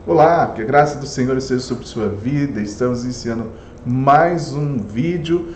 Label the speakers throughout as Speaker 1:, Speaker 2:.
Speaker 1: Olá, que a graça do Senhor esteja sobre sua vida. Estamos iniciando mais um vídeo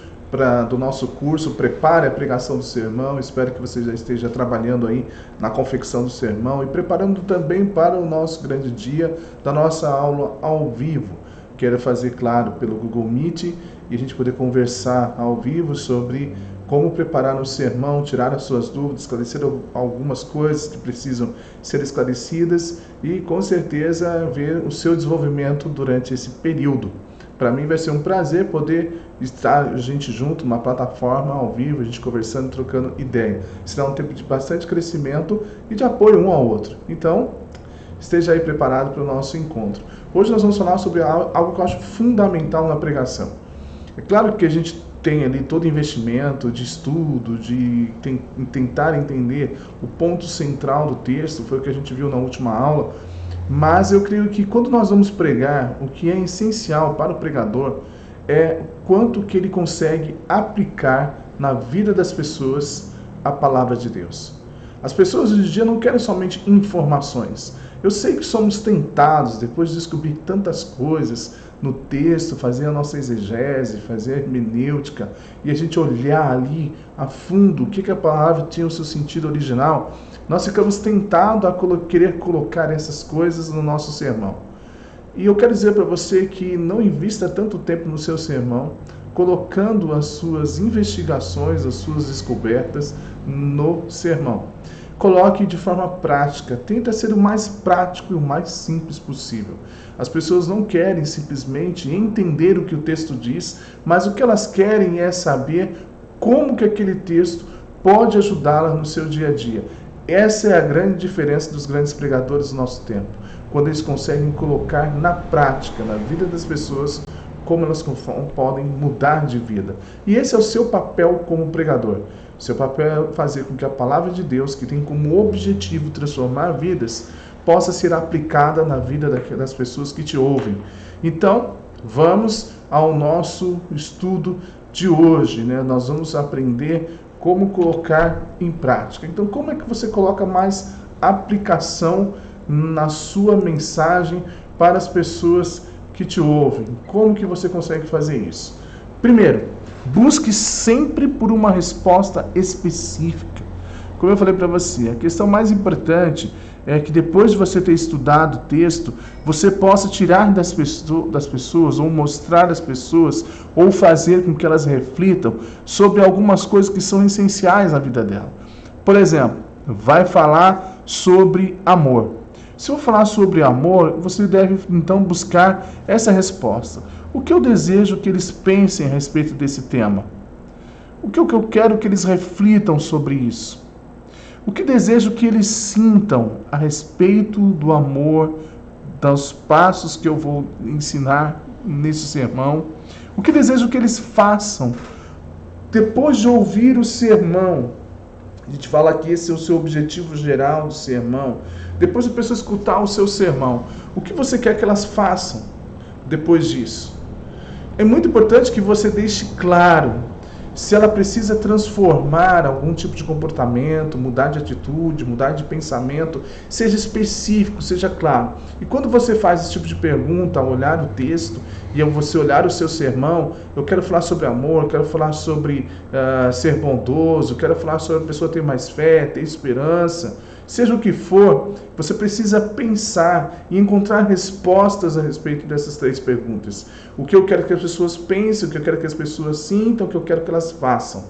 Speaker 1: do nosso curso Prepare a Pregação do Sermão. Espero que você já esteja trabalhando aí na confecção do sermão e preparando também para o nosso grande dia da nossa aula ao vivo. Quero fazer, claro, pelo Google Meet e a gente poder conversar ao vivo sobre como preparar o sermão, tirar as suas dúvidas, esclarecer algumas coisas que precisam ser esclarecidas e, com certeza, ver o seu desenvolvimento durante esse período. Para mim vai ser um prazer poder estar a gente junto numa plataforma ao vivo, a gente conversando, trocando ideia. Será um tempo de bastante crescimento e de apoio um ao outro. Então, esteja aí preparado para o nosso encontro. Hoje nós vamos falar sobre algo que eu acho fundamental na pregação. É claro que a gente tem ali todo investimento de estudo, de tentar entender o ponto central do texto, foi o que a gente viu na última aula, mas eu creio que quando nós vamos pregar, o que é essencial para o pregador é quanto que ele consegue aplicar na vida das pessoas a palavra de Deus. As pessoas hoje em dia não querem somente informações. Eu sei que somos tentados, depois de descobrir tantas coisas no texto, fazer a nossa exegese, fazer a hermenêutica, e a gente olhar ali a fundo o que a palavra tinha o seu sentido original, nós ficamos tentados a querer colocar essas coisas no nosso sermão. E eu quero dizer para você que não invista tanto tempo no seu sermão, colocando as suas investigações, as suas descobertas no sermão. Coloque de forma prática, tenta ser o mais prático e o mais simples possível. As pessoas não querem simplesmente entender o que o texto diz, mas o que elas querem é saber como que aquele texto pode ajudá-las no seu dia a dia. Essa é a grande diferença dos grandes pregadores do nosso tempo, quando eles conseguem colocar na prática, na vida das pessoas, como elas podem mudar de vida. E esse é o seu papel como pregador. Seu papel é fazer com que a palavra de Deus, que tem como objetivo transformar vidas, possa ser aplicada na vida das pessoas que te ouvem. Então, vamos ao nosso estudo de hoje, né? Nós vamos aprender como colocar em prática. Então, como é que você coloca mais aplicação na sua mensagem para as pessoas que te ouvem? Como que você consegue fazer isso? Primeiro, busque sempre por uma resposta específica. Como eu falei para você, a questão mais importante é que depois de você ter estudado o texto, você possa tirar das pessoas, ou mostrar às pessoas, ou fazer com que elas reflitam sobre algumas coisas que são essenciais na vida dela. Por exemplo, vai falar sobre amor. Se eu falar sobre amor, você deve então buscar essa resposta. O que eu desejo que eles pensem a respeito desse tema? O que eu quero que eles reflitam sobre isso? O que desejo que eles sintam a respeito do amor, dos passos que eu vou ensinar nesse sermão? O que desejo que eles façam depois de ouvir o sermão? A gente fala que esse é o seu objetivo geral do sermão. Depois da pessoa escutar o seu sermão, o que você quer que elas façam depois disso? É muito importante que você deixe claro se ela precisa transformar algum tipo de comportamento, mudar de atitude, mudar de pensamento, seja específico, seja claro. E quando você faz esse tipo de pergunta, ao olhar o texto e ao você olhar o seu sermão, eu quero falar sobre amor, eu quero falar sobre ser bondoso, eu quero falar sobre a pessoa ter mais fé, ter esperança, seja o que for, você precisa pensar e encontrar respostas a respeito dessas três perguntas. O que eu quero que as pessoas pensem, o que eu quero que as pessoas sintam, o que eu quero que elas façam.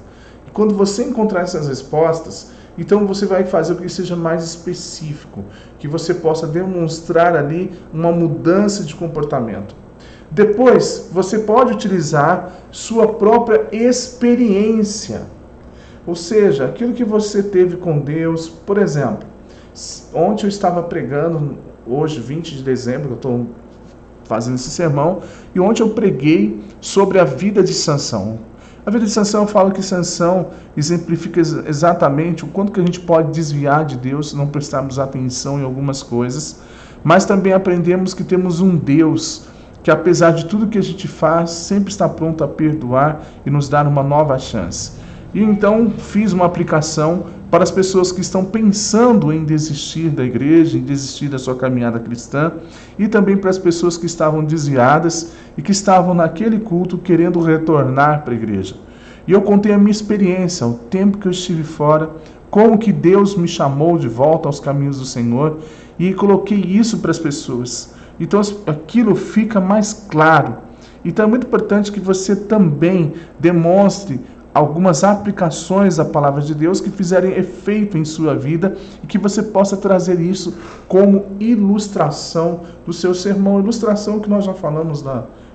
Speaker 1: E quando você encontrar essas respostas, então você vai fazer o que seja mais específico, que você possa demonstrar ali uma mudança de comportamento. Depois, você pode utilizar sua própria experiência. Ou seja, aquilo que você teve com Deus. Por exemplo, ontem eu estava pregando, hoje 20 de dezembro, eu estou fazendo esse sermão, e ontem eu preguei sobre a vida de Sansão. A vida de Sansão, eu falo que Sansão exemplifica exatamente o quanto que a gente pode desviar de Deus se não prestarmos atenção em algumas coisas, mas também aprendemos que temos um Deus que, apesar de tudo que a gente faz, sempre está pronto a perdoar e nos dar uma nova chance. E então fiz uma aplicação para as pessoas que estão pensando em desistir da igreja, em desistir da sua caminhada cristã, e também para as pessoas que estavam desviadas e que estavam naquele culto querendo retornar para a igreja. E eu contei a minha experiência, o tempo que eu estive fora, como que Deus me chamou de volta aos caminhos do Senhor, e coloquei isso para as pessoas. Então aquilo fica mais claro. Então é muito importante que você também demonstre algumas aplicações da palavra de Deus que fizerem efeito em sua vida e que você possa trazer isso como ilustração do seu sermão, ilustração que nós já falamos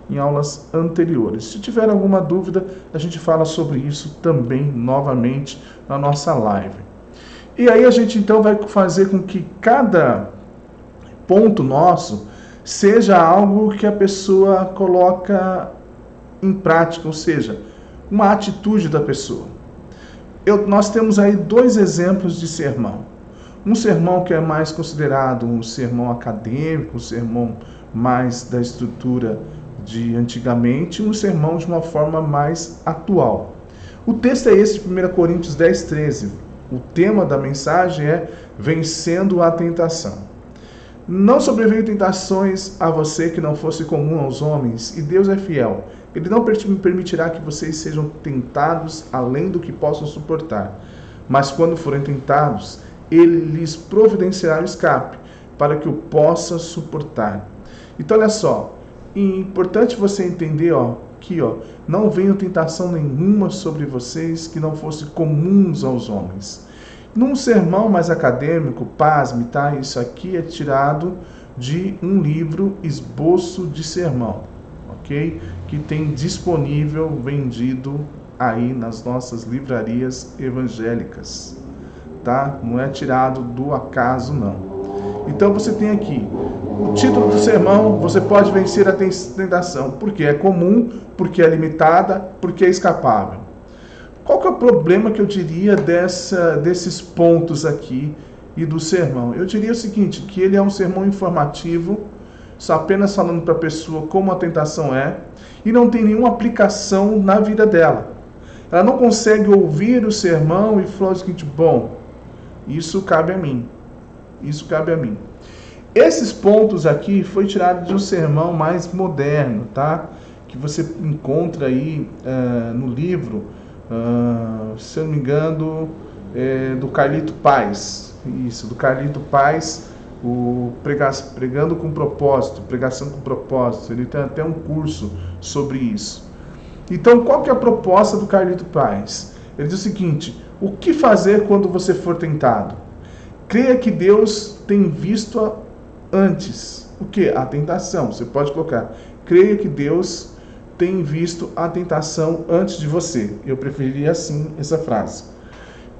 Speaker 1: em aulas anteriores. Se tiver alguma dúvida, a gente fala sobre isso também novamente na nossa live. E aí a gente então vai fazer com que cada ponto nosso seja algo que a pessoa coloca em prática, ou seja, uma atitude da pessoa. Nós temos aí 2 exemplos de sermão. Um sermão que é mais considerado um sermão acadêmico, um sermão mais da estrutura de antigamente, e um sermão de uma forma mais atual. O texto é esse de 1 Coríntios 10:13. O tema da mensagem é Vencendo a Tentação. Não sobreveio tentações a você que não fosse comum aos homens, e Deus é fiel. Ele não permitirá que vocês sejam tentados além do que possam suportar. Mas quando forem tentados, Ele lhes providenciará o escape, para que o possa suportar. Então, olha só, é importante você entender que não venha tentação nenhuma sobre vocês que não fosse comuns aos homens. Num sermão mais acadêmico, pasme, tá? Isso aqui é tirado de um livro Esboço de Sermão, ok? Que tem disponível, vendido aí nas nossas livrarias evangélicas, tá? Não é tirado do acaso, não. Então você tem aqui o título do sermão: Você pode vencer a tentação. Porque é comum, porque é limitada, porque é escapável. Qual que é o problema que eu diria desses pontos aqui e do sermão? Eu diria o seguinte, que ele é um sermão informativo, só apenas falando para a pessoa como a tentação é, e não tem nenhuma aplicação na vida dela. Ela não consegue ouvir o sermão e falar o seguinte: bom, isso cabe a mim. Isso cabe a mim. Esses pontos aqui foi tirado de um sermão mais moderno, tá? Que você encontra aí no livro, se eu não me engano, do Carlito Paz. Isso, do Carlito Paz, o Pregando com Propósito, Pregação com Propósito. Ele tem até um curso sobre isso. Então, qual que é a proposta do Carlito Paz? Ele diz o seguinte: o que fazer quando você for tentado? Creia que Deus tem visto antes. O que? A tentação. Você pode colocar: creia que Deus tem visto a tentação antes de você. Eu preferiria assim essa frase.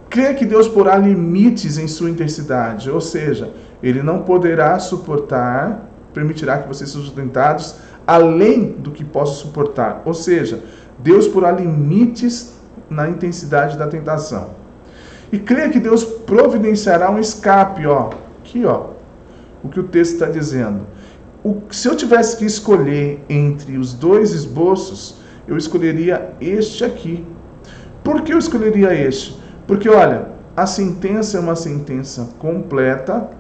Speaker 1: Creia que Deus porá limites em sua intensidade, ou seja, Ele não poderá suportar, permitirá que vocês sejam tentados além do que possa suportar. Ou seja, Deus porá limites na intensidade da tentação. E creia que Deus providenciará um escape, aqui, o que o texto está dizendo. Se eu tivesse que escolher entre os 2 esboços, eu escolheria este aqui. Por que eu escolheria este? Porque, olha, a sentença é uma sentença completa.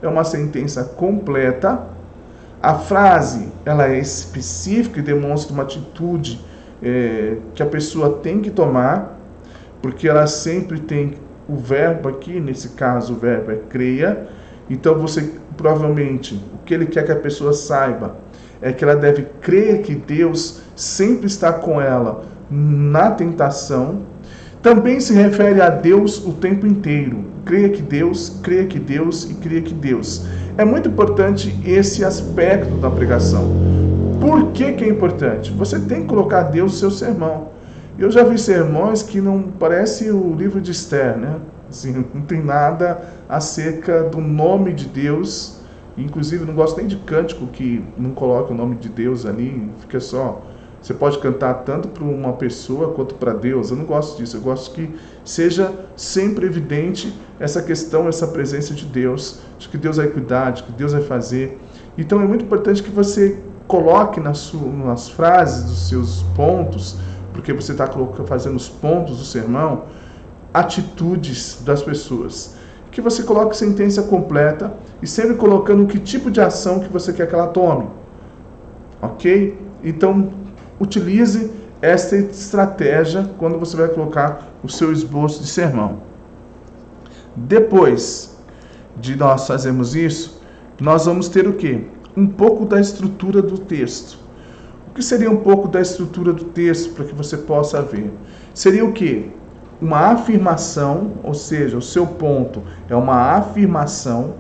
Speaker 1: É uma sentença completa. A frase, ela é específica e demonstra uma atitude que a pessoa tem que tomar, porque ela sempre tem o verbo aqui, nesse caso o verbo é creia. Então você provavelmente, o que ele quer que a pessoa saiba é que ela deve crer que Deus sempre está com ela na tentação. Também se refere a Deus o tempo inteiro. Creia que Deus, creia que Deus e creia que Deus. É muito importante esse aspecto da pregação. Por que é importante? Você tem que colocar Deus no seu sermão. Eu já vi sermões que não parece o livro de Esther, né? Assim, não tem nada acerca do nome de Deus. Inclusive, não gosto nem de cântico que não coloca o nome de Deus ali. Fica só... Você pode cantar tanto para uma pessoa quanto para Deus. Eu não gosto disso. Eu gosto que seja sempre evidente essa questão, essa presença de Deus. De que Deus vai cuidar, de que Deus vai fazer. Então, é muito importante que você coloque nas frases dos seus pontos porque você está fazendo os pontos do sermão, atitudes das pessoas. Que você coloque sentença completa e sempre colocando que tipo de ação que você quer que ela tome. Ok? Então, utilize esta estratégia quando você vai colocar o seu esboço de sermão. Depois de nós fazermos isso, nós vamos ter o quê? Um pouco da estrutura do texto. O que seria um pouco da estrutura do texto para que você possa ver? Seria o quê? Uma afirmação, ou seja, o seu ponto é uma afirmação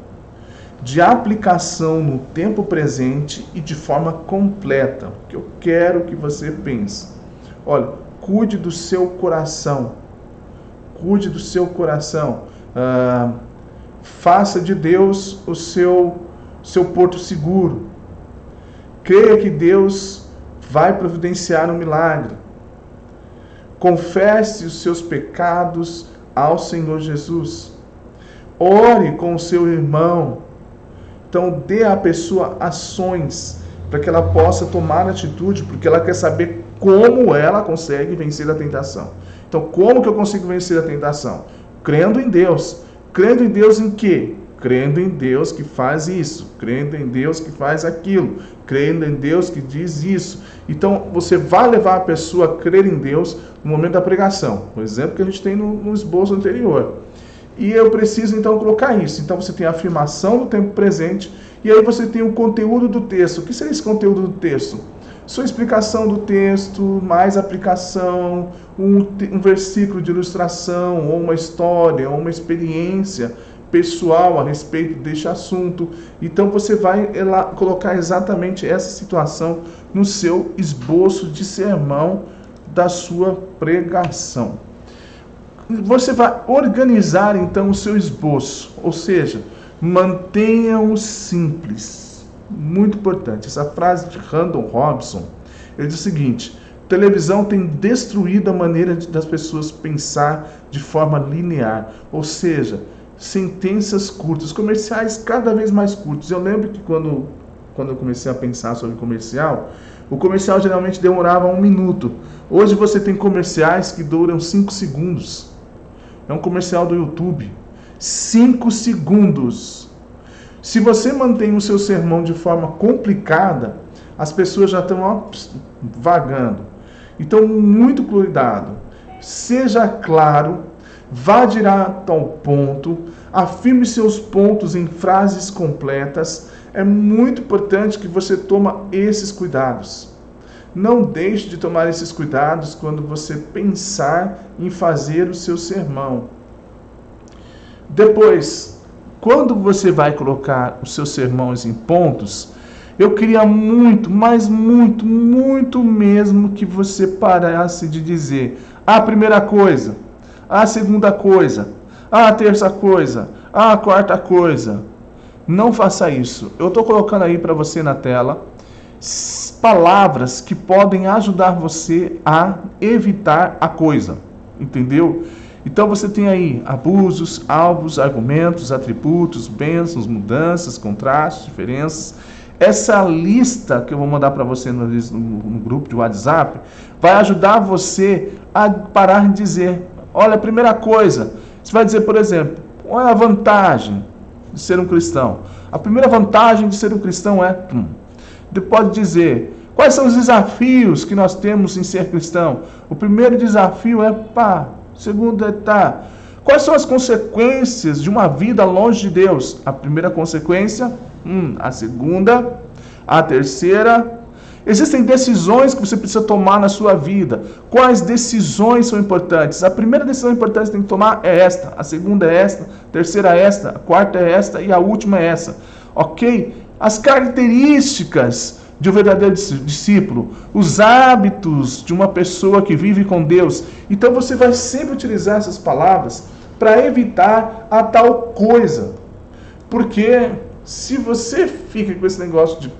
Speaker 1: de aplicação no tempo presente e de forma completa. O que eu quero que você pense. Olha, cuide do seu coração. Cuide do seu coração. Faça de Deus o seu porto seguro. Creia que Deus vai providenciar um milagre. Confesse os seus pecados ao Senhor Jesus. Ore com o seu irmão. Então, dê à pessoa ações para que ela possa tomar atitude, porque ela quer saber como ela consegue vencer a tentação. Então, como que eu consigo vencer a tentação? Crendo em Deus. Crendo em Deus em quê? Crendo em Deus que faz isso, crendo em Deus que faz aquilo, crendo em Deus que diz isso. Então, você vai levar a pessoa a crer em Deus no momento da pregação. O exemplo que a gente tem no esboço anterior. E eu preciso, então, colocar isso. Então, você tem a afirmação do tempo presente e aí você tem o conteúdo do texto. O que seria esse conteúdo do texto? Sua explicação do texto, mais aplicação, um versículo de ilustração, ou uma história, ou uma experiência pessoal a respeito deste assunto. Então você vai colocar exatamente essa situação no seu esboço de sermão da sua pregação. Você vai organizar então o seu esboço, ou seja, mantenha-o simples. Muito importante. Essa frase de Randall Robinson, ele diz o seguinte: televisão tem destruído a maneira das pessoas pensar de forma linear, ou seja, sentenças curtas, comerciais cada vez mais curtos. Eu lembro que quando eu comecei a pensar sobre comercial, o comercial geralmente demorava 1 minuto. Hoje você tem comerciais que duram 5 segundos. É um comercial do YouTube. 5 segundos. Se você mantém o seu sermão de forma complicada, as pessoas já estão vagando. Então, muito cuidado. Seja claro, vá direto ao ponto, afirme seus pontos em frases completas. É muito importante que você tome esses cuidados. Não deixe de tomar esses cuidados quando você pensar em fazer o seu sermão. Depois, quando você vai colocar os seus sermões em pontos, eu queria muito, mas muito, muito mesmo que você parasse de dizer a primeira coisa, a segunda coisa, a terça coisa, a quarta coisa. Não faça isso. Eu estou colocando aí para você na tela palavras que podem ajudar você a evitar a coisa. Entendeu? Então você tem aí abusos, alvos, argumentos, atributos, bênçãos, mudanças, contrastes, diferenças. Essa lista que eu vou mandar para você no grupo de WhatsApp vai ajudar você a parar de dizer, olha, a primeira coisa, você vai dizer, por exemplo, qual é a vantagem de ser um cristão? A primeira vantagem de ser um cristão é... Pode dizer, quais são os desafios que nós temos em ser cristão? O primeiro desafio é pá. O segundo é tá. Quais são as consequências de uma vida longe de Deus? A primeira consequência, a segunda, a terceira. Existem decisões que você precisa tomar na sua vida. Quais decisões são importantes? A primeira decisão importante que você tem que tomar é esta, a segunda é esta, a terceira é esta, a quarta é esta e a última é essa. Ok? As características de um verdadeiro discípulo, os hábitos de uma pessoa que vive com Deus. Então você vai sempre utilizar essas palavras para evitar a tal coisa. Porque se você fica com esse negócio de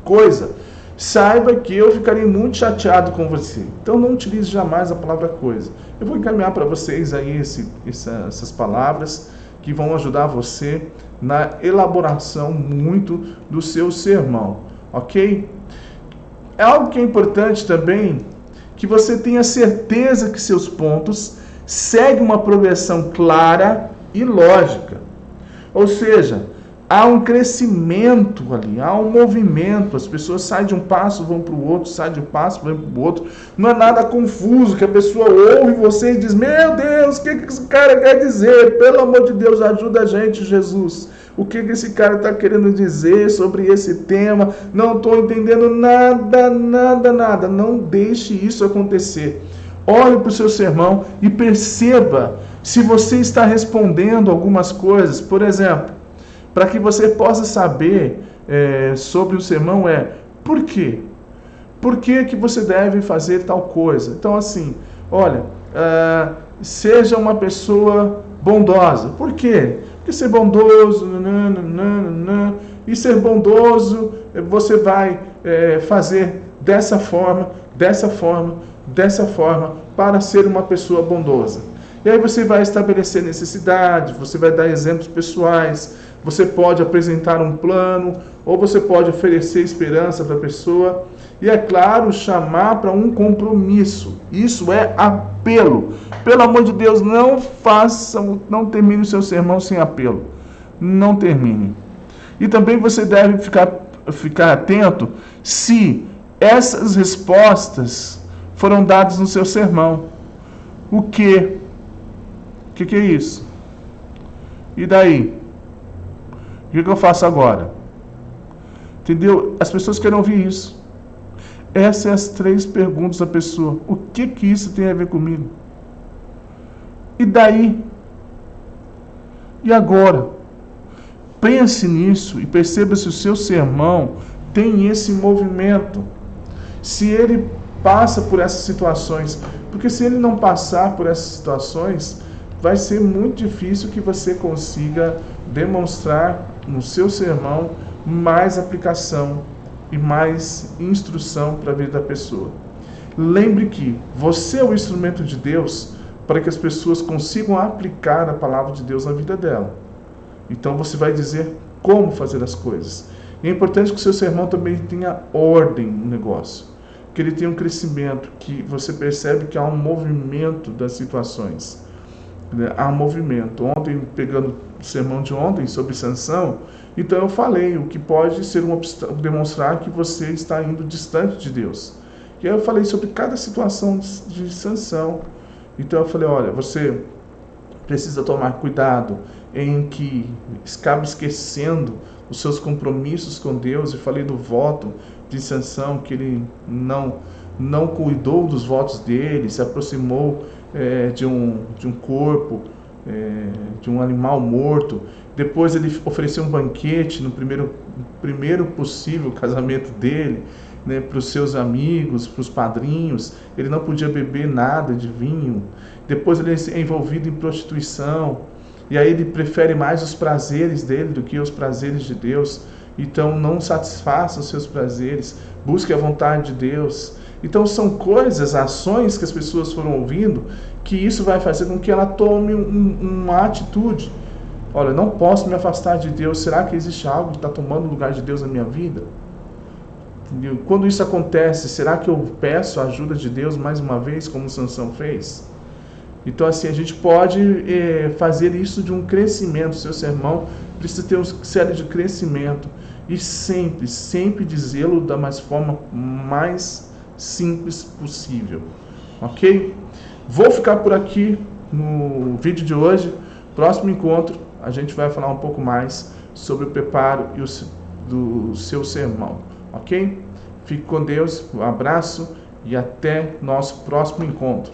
Speaker 1: coisa, saiba que eu ficarei muito chateado com você. Então não utilize jamais a palavra coisa. Eu vou encaminhar para vocês aí essas palavras que vão ajudar você na elaboração muito do seu sermão. Ok? É algo que é importante também que você tenha certeza que seus pontos seguem uma progressão clara e lógica. Ou seja, há um crescimento ali, há um movimento, as pessoas saem de um passo, vão para o outro, saem de um passo, vão para o outro. Não é nada confuso, que a pessoa ouve você e diz, meu Deus, o que esse cara quer dizer? Pelo amor de Deus, ajuda a gente, Jesus. O que esse cara está querendo dizer sobre esse tema? Não estou entendendo nada. Não deixe isso acontecer. Olhe para o seu sermão e perceba se você está respondendo algumas coisas. Por exemplo, para que você possa saber sobre o sermão por quê? Por que você deve fazer tal coisa? Então assim, olha, seja uma pessoa bondosa. Por quê? Porque ser bondoso, e ser bondoso, você vai fazer dessa forma, para ser uma pessoa bondosa. E aí você vai estabelecer necessidades, você vai dar exemplos pessoais, você pode apresentar um plano, ou você pode oferecer esperança para a pessoa. E é claro, chamar para um compromisso. Isso é apelo. Pelo amor de Deus, não termine o seu sermão sem apelo. Não termine. E também você deve ficar atento se essas respostas foram dadas no seu sermão. O que é isso? E daí? O que eu faço agora? Entendeu? As pessoas querem ouvir isso. Essas são as 3 perguntas da pessoa. O que isso tem a ver comigo? E daí? E agora? Pense nisso e perceba se o seu sermão tem esse movimento. Se ele passa por essas situações. Porque se ele não passar por essas situações, vai ser muito difícil que você consiga demonstrar no seu sermão mais aplicação e mais instrução para a vida da pessoa. Lembre que você é o instrumento de Deus para que as pessoas consigam aplicar a palavra de Deus na vida dela. Então você vai dizer como fazer as coisas. E é importante que o seu sermão também tenha ordem no negócio, que ele tenha um crescimento, que você percebe que há um movimento das situações. Há um movimento. Ontem, pegando o sermão de ontem sobre Sansão, então eu falei o que pode ser demonstrar que você está indo distante de Deus. E aí eu falei sobre cada situação de Sansão. Então eu falei, olha, você precisa tomar cuidado em que acaba esquecendo os seus compromissos com Deus. E falei do voto de Sansão, que ele não cuidou dos votos dele, se aproximou de um corpo, de um animal morto. Depois ele ofereceu um banquete no primeiro possível casamento dele, né, para os seus amigos, para os padrinhos. Ele não podia beber nada de vinho. Depois ele é envolvido em prostituição. E aí ele prefere mais os prazeres dele do que os prazeres de Deus. Então não satisfaça os seus prazeres, busque a vontade de Deus. Então são coisas, ações que as pessoas foram ouvindo, que isso vai fazer com que ela tome uma atitude. Olha, não posso me afastar de Deus. Será que existe algo que está tomando o lugar de Deus na minha vida? Entendeu? Quando isso acontece, será que eu peço a ajuda de Deus mais uma vez, como Sansão fez? Então assim, a gente pode fazer isso de um crescimento. O seu sermão precisa ter uma série de crescimento. E sempre dizê-lo da forma mais simples possível. Ok? Vou ficar por aqui no vídeo de hoje. Próximo encontro, a gente vai falar um pouco mais sobre o preparo do seu sermão. Ok? Fique com Deus, um abraço e até nosso próximo encontro.